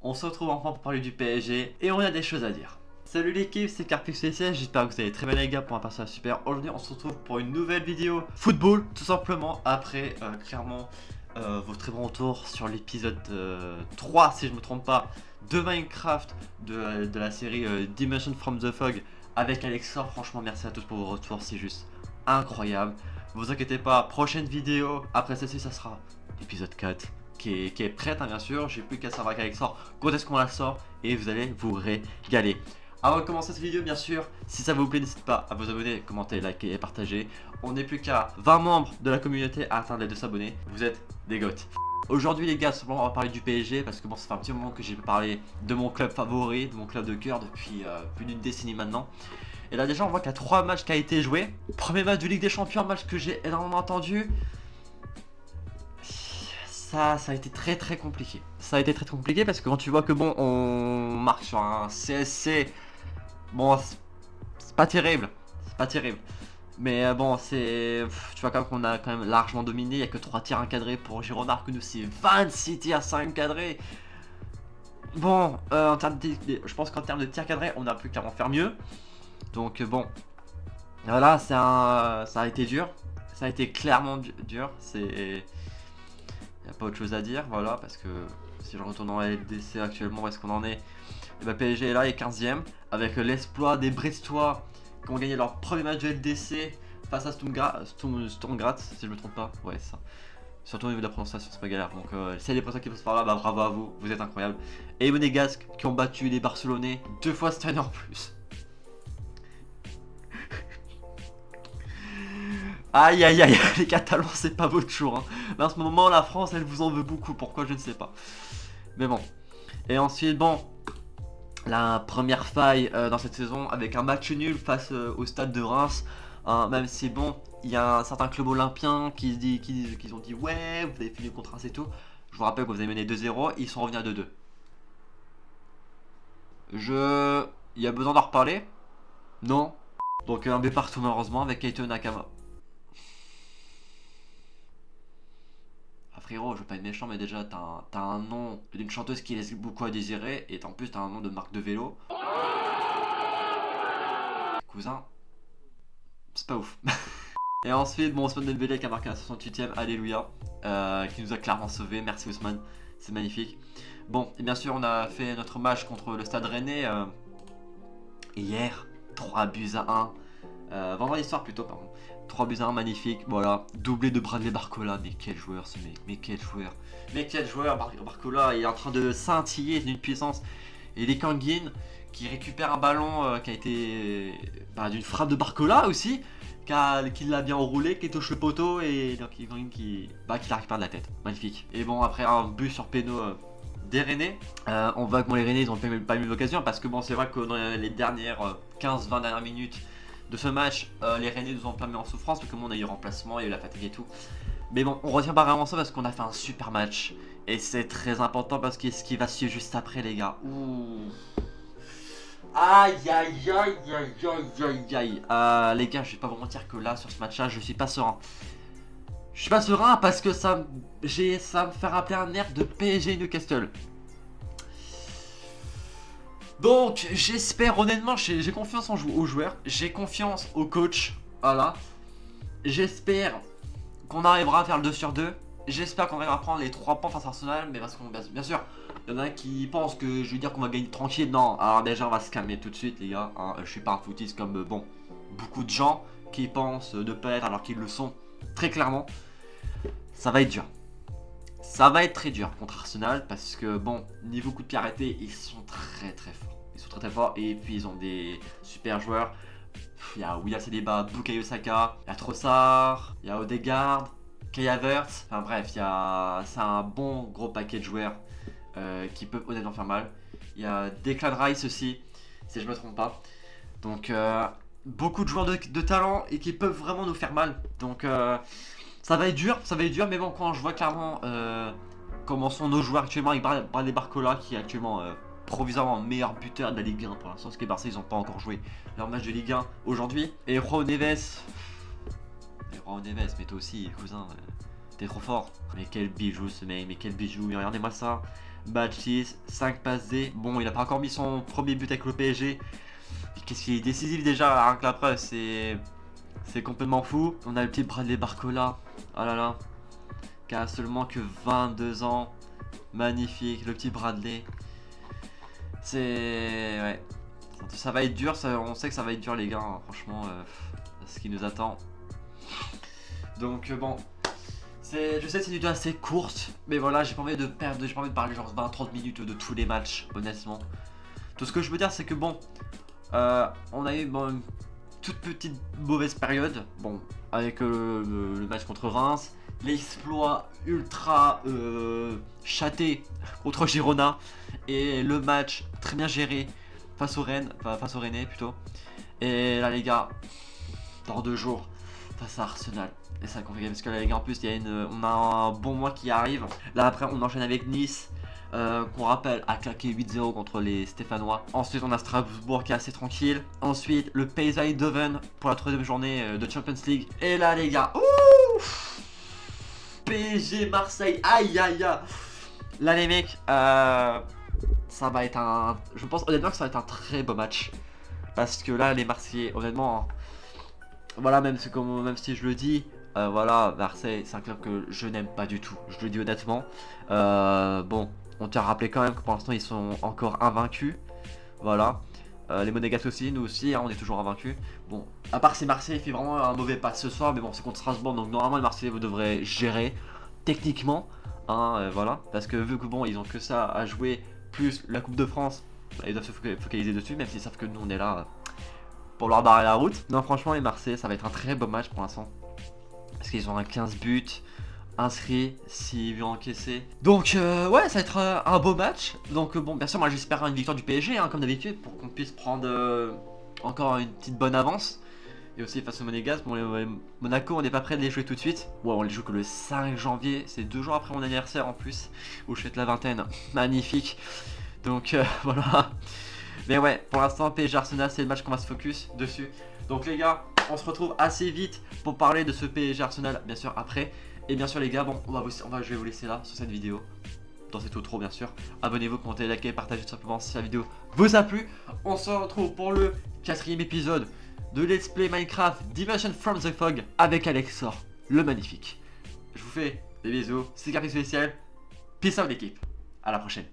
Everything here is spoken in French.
On se retrouve enfin pour parler du PSG et on a des choses à dire. Salut l'équipe, c'est Carpix CC, j'espère que vous allez très bien les gars pour un personnage super. Aujourd'hui on se retrouve pour une nouvelle vidéo football tout simplement après clairement vos très bons retours sur l'épisode 3 si je me trompe pas de Minecraft de la série Dimension from the Fog avec Alexa. Franchement merci à tous pour vos retours, c'est juste incroyable. Vous inquiétez pas, prochaine vidéo après celle-ci ça sera l'épisode 4 qui est prête bien sûr. J'ai plus qu'à savoir avec Alexa quand est-ce qu'on la sort et vous allez vous régaler. Avant de commencer cette vidéo, bien sûr, si ça vous plaît, n'hésitez pas à vous abonner, commenter, liker et partager. On n'est plus qu'à 20 membres de la communauté à atteindre les 200 abonnés. Vous êtes des goths. Aujourd'hui, les gars, simplement, on va parler du PSG parce que bon, ça fait un petit moment que j'ai parlé de mon club favori, de mon club de cœur depuis plus d'une décennie maintenant. Et là, déjà, on voit qu'il y a 3 matchs qui ont été joués. Premier match de Ligue des Champions, match que j'ai énormément attendu. Ça a été très compliqué. Ça a été très compliqué parce que quand tu vois que bon, on marque sur un CSC. Bon, c'est pas terrible, c'est pas terrible. Mais bon, c'est. Tu vois, quand même qu'on a quand même largement dominé. Il n'y a que 3 tirs encadrés pour Girona, que nous, c'est 26 tirs encadrés. Bon, en termes je pense qu'en termes de tirs cadrés, on a pu clairement faire mieux. Donc, bon. Voilà, ça a été dur. Ça a été clairement dur. C'est. Il n'y a pas autre chose à dire, voilà, parce que si je retourne en LDC actuellement, où est-ce qu'on en est? Et bah PSG est là, il est 15ème, avec l'exploit des Brestois qui ont gagné leur premier match de LDC face à Sturmgratz, si je me trompe pas, ouais c'est ça. Surtout au niveau de la prononciation, c'est pas galère, donc c'est les Brestois qui passent par là, bah bravo à vous, vous êtes incroyables. Et les Monégasques qui ont battu les Barcelonais 2 fois cette année en plus. Aïe aïe aïe, les Catalans c'est pas votre jour hein. Mais en ce moment la France elle vous en veut beaucoup, pourquoi je ne sais pas. Mais bon. Et ensuite bon, la première faille dans cette saison avec un match nul face au stade de Reims. Même si bon, il y a un certain club olympien qui ont dit ouais, vous avez fini contre Reims et tout. Je vous rappelle que vous avez mené 2-0, ils sont revenus à 2-2. Il y a besoin d'en reparler? Non. Donc un B partout malheureusement avec Kaito Nakama. Ah frérot, je veux pas être méchant mais déjà t'as un nom d'une chanteuse qui laisse beaucoup à désirer et en plus t'as un nom de marque de vélo. Cousin, c'est pas ouf. Et ensuite, bon, Ousmane Dembélé qui a marqué à la 68ème, alléluia, qui nous a clairement sauvé. Merci Ousmane, c'est magnifique. Bon, et bien sûr, on a fait notre match contre le Stade Rennais hier, 3 buts à 1. Vendredi soir plutôt, pardon. 3 buts à 1, magnifique, voilà. Doublé de Bradley Barcola, mais quel joueur ce mec, mais quel joueur. Mais quel joueur, Barcola, il est en train de scintiller d'une puissance. Et les Kangin qui récupère un ballon qui a été d'une frappe de Barcola aussi. Qui l'a bien enroulé, qui touche le poteau et donc qui la récupère de la tête. Magnifique. Et bon, après un but sur péno des Rennais, on voit que bon, les Rennais ils ont pas eu l'occasion parce que bon, c'est vrai que dans les dernières 15-20 dernières minutes de ce match, les Rennais nous ont pas mis en souffrance parce que bon, on a eu remplacement, il y a eu la fatigue et tout. Mais bon, on retient pas vraiment ça parce qu'on a fait un super match et c'est très important parce que ce qui va suivre juste après, les gars. Ouh. Aïe aïe aïe aïe aïe aïe aïe. Les gars, je vais pas vous mentir que là sur ce match là je suis pas serein. Je suis pas serein parce que ça me fait rappeler un air de PSG Newcastle. Donc j'espère honnêtement, j'ai confiance aux joueurs, j'ai confiance au coach. Voilà. J'espère qu'on arrivera à faire le 2 sur 2. J'espère qu'on arrivera à prendre les 3 points face à Arsenal. Mais parce qu'on bien sûr, il y en a qui pensent que je vais dire qu'on va gagner tranquille. Non, alors déjà on va se calmer tout de suite les gars hein. Je suis pas un footiste comme bon beaucoup de gens qui pensent ne pas être alors qu'ils le sont très clairement. Ça va être dur. Ça va être très dur contre Arsenal parce que bon, niveau coup de pied arrêté, ils sont très forts. Ils sont très forts et puis ils ont des super joueurs. Il y a William Saliba, Bukayo Saka, il y a Trossard, il y a Odegaard, Kai Havertz. Enfin bref, c'est un bon gros paquet de joueurs qui peuvent honnêtement faire mal. Il y a Declan Rice aussi, si je me trompe pas. Donc beaucoup de joueurs de talent et qui peuvent vraiment nous faire mal. Donc ça va être dur, mais bon, quand je vois clairement comment sont nos joueurs actuellement avec Bradley Barcola qui est actuellement provisoirement meilleur buteur de la Ligue 1 pour l'instant, parce que Barça ils n'ont pas encore joué leur match de Ligue 1 aujourd'hui. Et Raul Neves, mais toi aussi cousin, t'es trop fort. Mais quel bijou ce mec, mais quel bijou, mais regardez-moi ça. match 6, 5 passes D. Bon, il a pas encore mis son premier but avec le PSG. Qu'est-ce qui est décisif déjà, rien que la preuve, c'est complètement fou. On a le petit Bradley Barcola, oh là là, qui a seulement que 22 ans. Magnifique, le petit Bradley. C'est... ouais. Ça va être dur, on sait que ça va être dur les gars, hein, franchement, ce qui nous attend. Donc bon, je sais que c'est une vidéo assez courte, mais voilà, j'ai pas envie de perdre, j'ai pas envie de parler genre 20-30 minutes de tous les matchs, honnêtement. Tout ce que je veux dire, c'est que bon, on a eu une toute petite mauvaise période, bon, avec le match contre Reims, l'exploit ultra châté contre Girona, et le match très bien géré face au Rennes, enfin, face au Rennais plutôt. Et là les gars, dans 2 jours, face à Arsenal. Et ça compliqué parce que là les gars en plus on a un bon mois qui arrive. Là après on enchaîne avec Nice. Qu'on rappelle a claqué 8-0 contre les Stéphanois. Ensuite on a Strasbourg qui est assez tranquille. Ensuite le PSV Eindhoven pour la 3e journée de Champions League. Et là les gars, ouf, PSG Marseille, aïe aïe aïe. Là les mecs, ça va être un... Je pense honnêtement que ça va être un très beau match. Parce que là les Marseillais, honnêtement, voilà, même si je le dis, voilà, Marseille c'est un club que je n'aime pas du tout. Je le dis honnêtement. Bon, on tient à rappeler quand même que pour l'instant ils sont encore invaincus. Voilà. Les Monégasques aussi, nous aussi, hein, on est toujours invaincus. Bon, à part si Marseille fait vraiment un mauvais pas ce soir, mais bon, c'est contre Strasbourg, donc normalement les Marseillais vous devrez gérer techniquement, hein, voilà, parce que vu que bon, ils ont que ça à jouer, plus la Coupe de France, bah, ils doivent se focaliser dessus, même s'ils savent que nous on est là pour leur barrer la route. Non, franchement, les Marseillais, ça va être un très beau match pour l'instant, parce qu'ils ont un 15 buts inscrits, 6 buts encaissés. Donc ouais, ça va être un beau match. Donc bon, bien sûr, moi j'espère une victoire du PSG, hein, comme d'habitude, pour qu'on puisse prendre encore une petite bonne avance. Et aussi face au Monégasque, bon, Monaco, on n'est pas prêt de les jouer tout de suite. Ouais, on les joue que le 5 janvier, c'est 2 jours après mon anniversaire en plus, où je fête la vingtaine. Magnifique. Donc voilà. Mais ouais, pour l'instant, PSG Arsenal, c'est le match qu'on va se focus dessus. Donc les gars, on se retrouve assez vite pour parler de ce PSG Arsenal, bien sûr, après. Et bien sûr les gars, bon, je vais vous laisser là, sur cette vidéo. Dans cette outro, bien sûr. Abonnez-vous, commentez, likez, partagez tout simplement si la vidéo vous a plu. On se retrouve pour le 4e épisode de Let's Play Minecraft Dimension from the Fog avec Alexor, le magnifique. Je vous fais des bisous, c'est Carré spécial. Peace out l'équipe. À la prochaine.